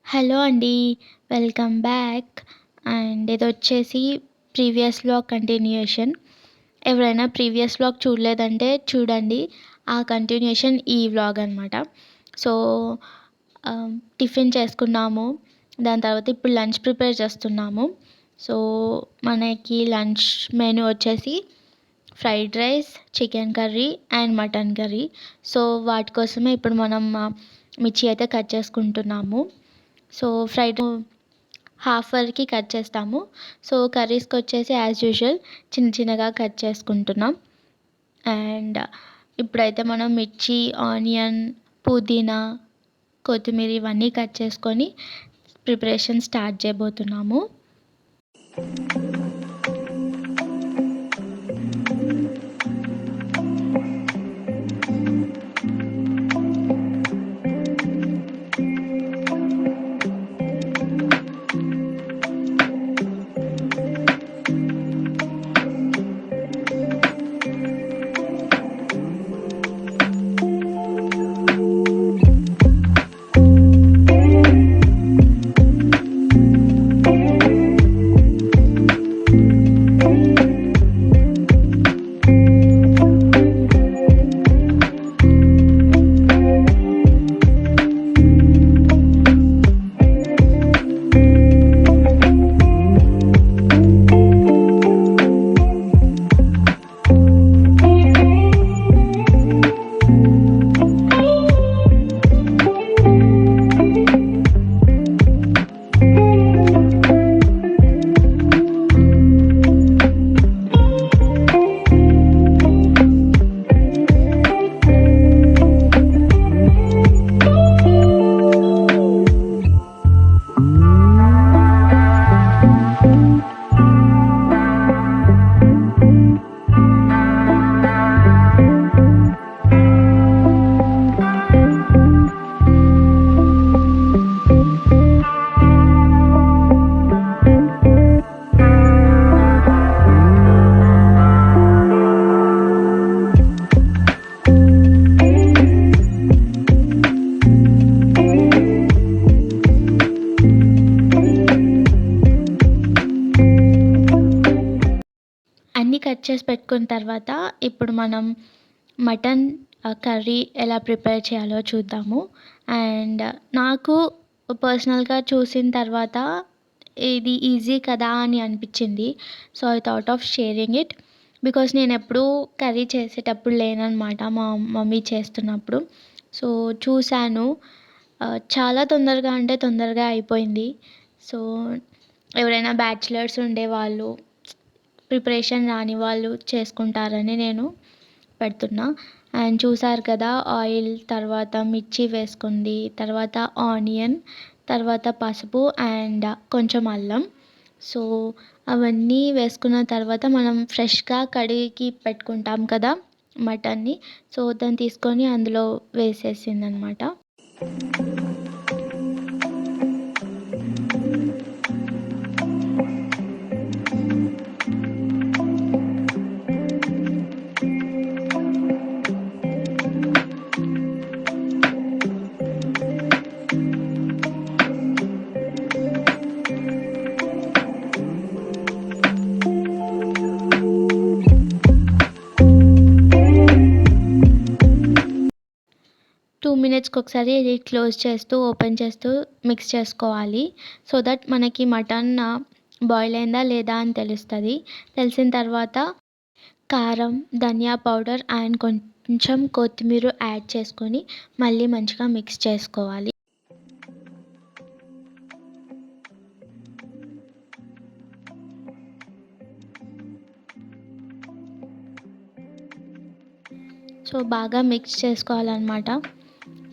Hello అండి. Welcome back. And ఇదొచ్చేసి previous vlog continuation. ఎవరైనా ప్రీవియస్ వ్లాగ్ చూడలేదంటే చూడండి. ఆ కంటిన్యూయేషన్ ఈ వ్లాగ్ అనమాట. సో, టిఫిన్ చేసుకున్నాము. దాని తర్వాత ఇప్పుడు లంచ్ ప్రిపేర్ చేస్తున్నాము. సో, మనకి లంచ్ మెనూ వచ్చేసి fried rice, chicken curry and mutton curry. So, వాటి కోసమే ఇప్పుడు మనం మిర్చి అయితే కట్ చేసుకుంటున్నాము. సో, ఫ్రైడ్ హాఫ్ వరకు కట్ చేస్తాము. సో, కర్రీస్కి వచ్చేసి యాజ్ యూజువల్ చిన్న చిన్నగా కట్ చేసుకుంటున్నాం. అండ్ ఇప్పుడైతే మనం మిర్చి, ఆనియన్, పుదీనా, కొత్తిమీర ఇవన్నీ కట్ చేసుకొని ప్రిపరేషన్ స్టార్ట్ చేయబోతున్నాము. అన్నీ కట్ చేసి పెట్టుకున్న తర్వాత ఇప్పుడు మనం మటన్ కర్రీ ఎలా ప్రిపేర్ చేయాలో చూద్దాము. అండ్ నాకు పర్సనల్గా చూసిన తర్వాత ఇది ఈజీ కదా అని అనిపించింది. So, I thought of sharing it. Because నేను ఎప్పుడూ కర్రీ చేసేటప్పుడు లేననమాట, మా మమ్మీ చేస్తున్నప్పుడు. సో, చూశాను. చాలా తొందరగా అంటే తొందరగా అయిపోయింది. సో, ఎవరైనా బ్యాచిలర్స్ ఉండేవాళ్ళు, ప్రిపరేషన్ రాని వాళ్ళు చేసుకుంటారని నేను పెడుతున్నా. అండ్ చూసారు కదా, ఆయిల్, తర్వాత మిర్చి వేసుకుంది, తర్వాత ఆనియన్, తర్వాత పసుపు అండ్ కొంచెం అల్లం. సో, అవన్నీ వేసుకున్న తర్వాత మనం ఫ్రెష్గా కడిగి పెట్టుకుంటాం కదా మటన్ని. సో, దాన్ని తీసుకొని అందులో వేసేసిందనమాట. 2 మినిట్స్‌కి ఒకసారి లిడ్ క్లోజ్ చేస్తూ, ఓపెన్ చేస్తూ మిక్స్ చేసుకోవాలి. సో దట్ మనకి మటన్ బాయిల్ అయిందా లేదా అని తెలుస్తది. తెలిసిన తర్వాత కారం, ధనియా పౌడర్ అండ్ కొంచెం కొత్తిమీర యాడ్ చేసుకొని మళ్ళీ మంచిగా మిక్స్ చేసుకోవాలి. సో బాగా మిక్స్ చేసుకోవాలన్నమాట.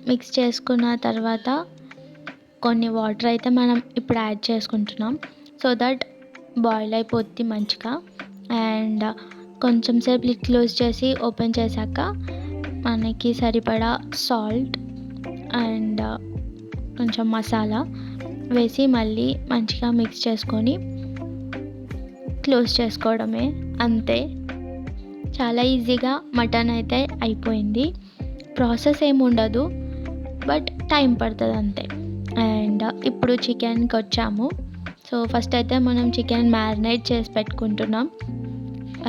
మిక్స్ చేసుకున్న తర్వాత కొన్ని వాటర్ అయితే మనం ఇప్పుడు యాడ్ చేసుకుంటున్నాం. సో దట్ బాయిల్ అయిపోద్ది మంచిగా. అండ్ కొంచెం సేపు లిడ్ క్లోజ్ చేసి ఓపెన్ చేశాక మనకి సరిపడా సాల్ట్ అండ్ కొంచెం మసాలా వేసి మళ్ళీ మంచిగా మిక్స్ చేసుకొని క్లోజ్ చేసుకోవడమే, అంతే. చాలా ఈజీగా మటన్ అయితే అయిపోయింది. ప్రాసెస్ ఏమి ఉండదు, బట్ టైం పడుతుంది అంతే. అండ్ ఇప్పుడు చికెన్కి వచ్చాము. సో ఫస్ట్ అయితే మనం చికెన్ మ్యారినేట్ చేసి పెట్టుకుంటున్నాం.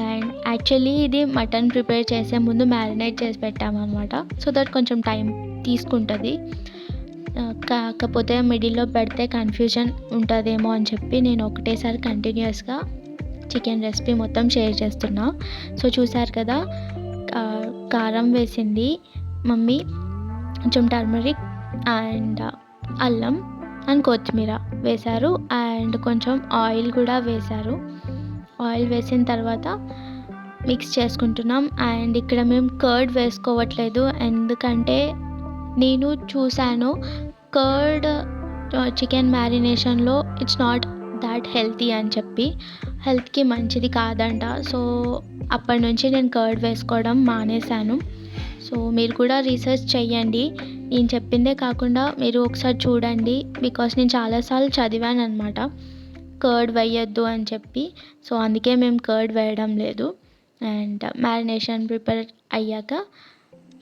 అండ్ యాక్చువల్లీ ఇది మటన్ ప్రిపేర్ చేసే ముందు మ్యారినేట్ చేసి పెట్టామన్నమాట. సో దట్ కొంచెం టైం తీసుకుంటుంది. కాకపోతే మిడిల్లో పెడితే కన్ఫ్యూజన్ ఉంటుందేమో అని చెప్పి నేను ఒకటేసారి కంటిన్యూస్గా చికెన్ రెసిపీ మొత్తం షేర్ చేస్తున్నా. సో చూసారు కదా, కారం వేసింది మమ్మీ, కొంచెం టర్మరిక్ అండ్ అల్లం అండ్ కొత్తిమీర వేశారు. అండ్ కొంచెం ఆయిల్ కూడా వేశారు. ఆయిల్ వేసిన తర్వాత మిక్స్ చేసుకుంటున్నాం. అండ్ ఇక్కడ మేము కర్డ్ వేసుకోవట్లేదు, ఎందుకంటే నేను చూశాను కర్డ్ చికెన్ మ్యారినేషన్లో ఇట్స్ నాట్ దాట్ హెల్తీ అని చెప్పి, హెల్త్కి మంచిది కాదంట. సో అప్పటి నుంచి నేను కర్డ్ వేసుకోవడం మానేశాను. సో మీరు కూడా రీసెర్చ్ చెయ్యండి, నేను చెప్పిందే కాకుండా మీరు ఒకసారి చూడండి. బికాస్ నేను చాలాసార్లు చదివాను అనమాట కర్డ్ వేయొద్దు అని చెప్పి. సో అందుకే మేము కర్డ్ వేయడం లేదు. అండ్ మ్యారినేషన్ ప్రిపేర్ అయ్యాక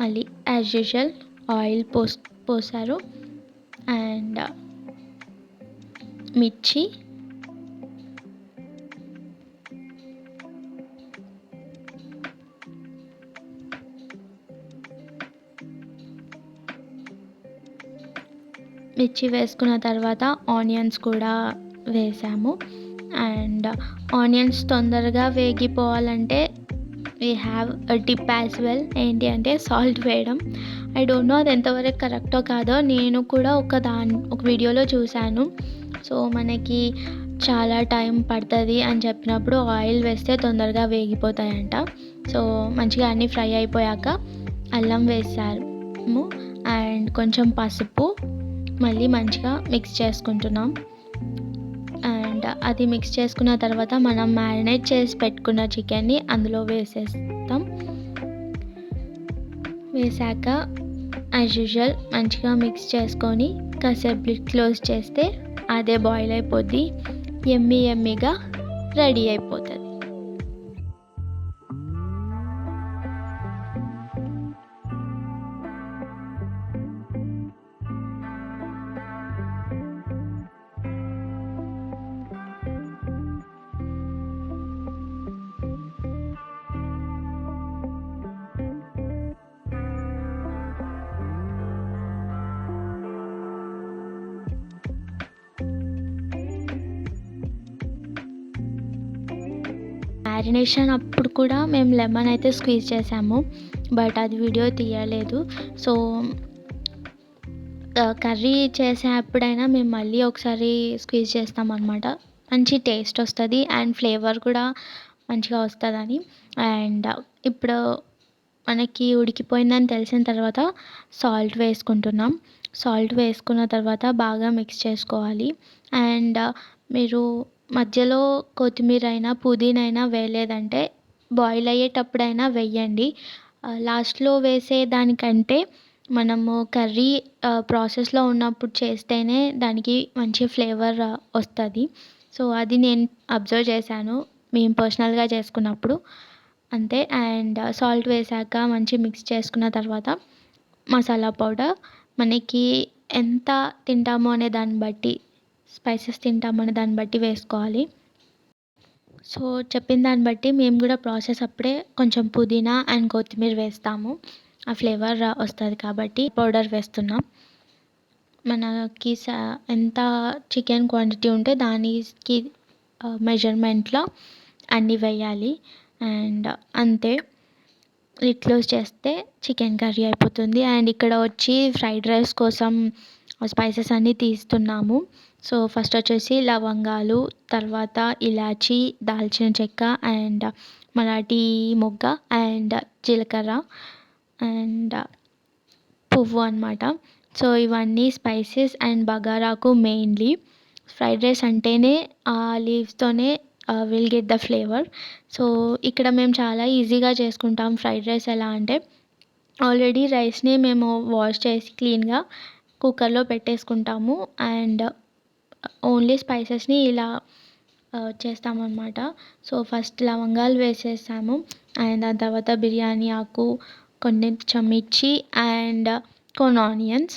మళ్ళీ యాజ్ యూజువల్ ఆయిల్ పోసారు. అండ్ మిర్చి, వేసుకున్న తర్వాత ఆనియన్స్ కూడా వేసాము. అండ్ ఆనియన్స్ తొందరగా వేగిపోవాలంటే we have a tip as well. ఏంటి అంటే సాల్ట్ వేయడం. ఐ డోంట్ నో అది ఎంతవరకు కరెక్టో కాదో, నేను కూడా ఒక వీడియోలో చూశాను. సో మనకి చాలా టైం పడుతుంది అని చెప్పినప్పుడు ఆయిల్ వేస్తే తొందరగా వేగిపోతాయంట. సో మంచిగా అన్నీ ఫ్రై అయిపోయాక అల్లం వేసాము అండ్ కొంచెం పసుపు, మళ్ళీ మంచిగా మిక్స్ చేసుకుంటున్నాం. అండ్ అది మిక్స్ చేసుకున్న తర్వాత మనం మ్యారినేట్ చేసి పెట్టుకున్న చికెన్ని అందులో వేసేస్తాం. వేసాక యాజ్ యూజువల్ మంచిగా మిక్స్ చేసుకొని కాసేపు లిడ్ క్లోజ్ చేస్తే అదే బాయిల్ అయిపోద్ది. యమ్మీగా రెడీ అయిపోతుంది. మ్యారినేషన్ అప్పుడు కూడా మేము లెమన్ అయితే స్క్వీజ్ చేసాము, బట్ అది వీడియో తీయలేదు. సో కర్రీ చేసేప్పుడైనా మేము మళ్ళీ ఒకసారి స్క్వీజ్ చేస్తామన్నమాట. మంచి టేస్ట్ వస్తుంది అండ్ ఫ్లేవర్ కూడా మంచిగా వస్తుందని. అండ్ ఇప్పుడు మనకి ఉడికిపోయిందని తెలిసిన తర్వాత సాల్ట్ వేసుకుంటున్నాం. సాల్ట్ వేసుకున్న తర్వాత బాగా మిక్స్ చేసుకోవాలి. అండ్ మీరు మధ్యలో కొత్తిమీర అయినా పుదీనా అయినా వేయలేదంటే బాయిల్ అయ్యేటప్పుడైనా వేయండి. లాస్ట్లో వేసే దానికంటే మనము కర్రీ ప్రాసెస్లో ఉన్నప్పుడు చేస్తేనే దానికి మంచి ఫ్లేవర్ వస్తుంది. సో అది నేను అబ్జర్వ్ చేశాను మేము పర్సనల్గా చేసుకున్నప్పుడు, అంతే. అండ్ సాల్ట్ వేసాక మంచి మిక్స్ చేసుకున్న తర్వాత మసాలా పౌడర్ మనకి ఎంత తింటామో అనే దాన్ని బట్టి, స్పైసెస్ తింటామో అనే దాన్ని బట్టి వేసుకోవాలి. సో చెప్పిన దాన్ని బట్టి మేము కూడా ప్రాసెస్ అప్పుడే కొంచెం పుదీనా అండ్ కొత్తిమీర వేస్తాము, ఆ ఫ్లేవర్ వస్తుంది కాబట్టి పౌడర్ వేస్తున్నాం. మనకి ఎంత చికెన్ క్వాంటిటీ ఉంటే దానికి మెజర్మెంట్లో అన్నీ వేయాలి. అండ్ అంతే. లిడ్ క్లోజ్ చేస్తే చికెన్ కర్రీ అయిపోతుంది. అండ్ ఇక్కడ వచ్చి ఫ్రైడ్ రైస్ కోసం స్పైసెస్ అన్నీ తీస్తున్నాము. సో ఫస్ట్ వచ్చేసి లవంగాలు, తర్వాత ఇలాచీ, దాల్చిన చెక్క అండ్ మరాఠీ మొగ్గ అండ్ జీలకర్ర అండ్ పువ్వు అనమాట. సో ఇవన్నీ స్పైసెస్ అండ్ బగారాకు మెయిన్లీ. ఫ్రైడ్ రైస్ అంటేనే ఆ లీవ్స్తోనే will get the flavour. So ఇక్కడ మేము చాలా ఈజీగా చేసుకుంటాం ఫ్రైడ్ రైస్. ఎలా అంటే ఆల్రెడీ రైస్ని మేము వాష్ చేసి క్లీన్గా కుక్కర్లో పెట్టేసుకుంటాము. అండ్ ఓన్లీ స్పైసెస్ని ఇలా చేస్తామన్నమాట. సో ఫస్ట్ లవంగాలు వేసేసాము అండ్ దాని తర్వాత బిర్యానీ ఆకు, కొంచెం మిర్చి అండ్ కొన్ని ఆనియన్స్.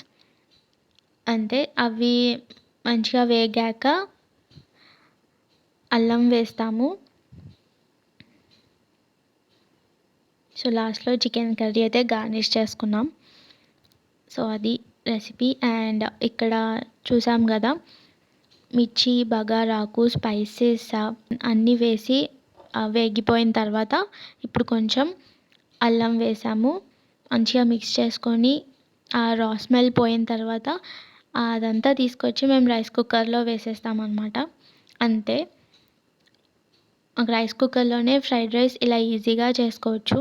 అంతే. అవి మంచిగా వేగాక అల్లం వేస్తాము. సో లాస్ట్లో చికెన్ కర్రీ అయితే గార్నిష్ చేసుకున్నాం. సో అది రెసిపీ. అండ్ ఇక్కడ చూసాం కదా, మిర్చి, బగారాకు, స్పైసెస్ అన్నీ వేసి వేగిపోయిన తర్వాత ఇప్పుడు కొంచెం అల్లం వేసాము. మంచిగా మిక్స్ చేసుకొని ఆ రా స్మెల్ పోయిన తర్వాత అదంతా తీసుకొచ్చి మేము రైస్ కుక్కర్లో వేసేస్తామన్నమాట. అంతే. రైస్ కుక్కర్లోనే ఫ్రైడ్ రైస్ ఇలా ఈజీగా చేసుకోవచ్చు.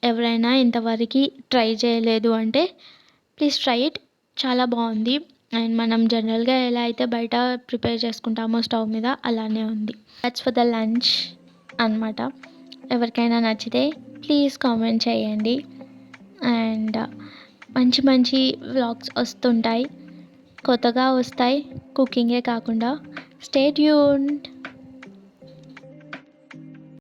ఎవరైనా ఇంతవరకు ట్రై చేయలేదు అంటే ప్లీజ్ ట్రై ఇట్. చాలా బాగుంది. అండ్ మనం జనరల్గా ఎలా అయితే బయట ప్రిపేర్ చేసుకుంటామో స్టవ్ మీద అలానే ఉంది. దట్స్ ఫర్ ద లంచ్ అనమాట. ఎవరికైనా నచ్చితే ప్లీజ్ కామెంట్ చేయండి. అండ్ మంచి మంచి వ్లాగ్స్ వస్తుంటాయి, కొత్తగా వస్తాయి కుకింగే కాకుండా. Stay tuned.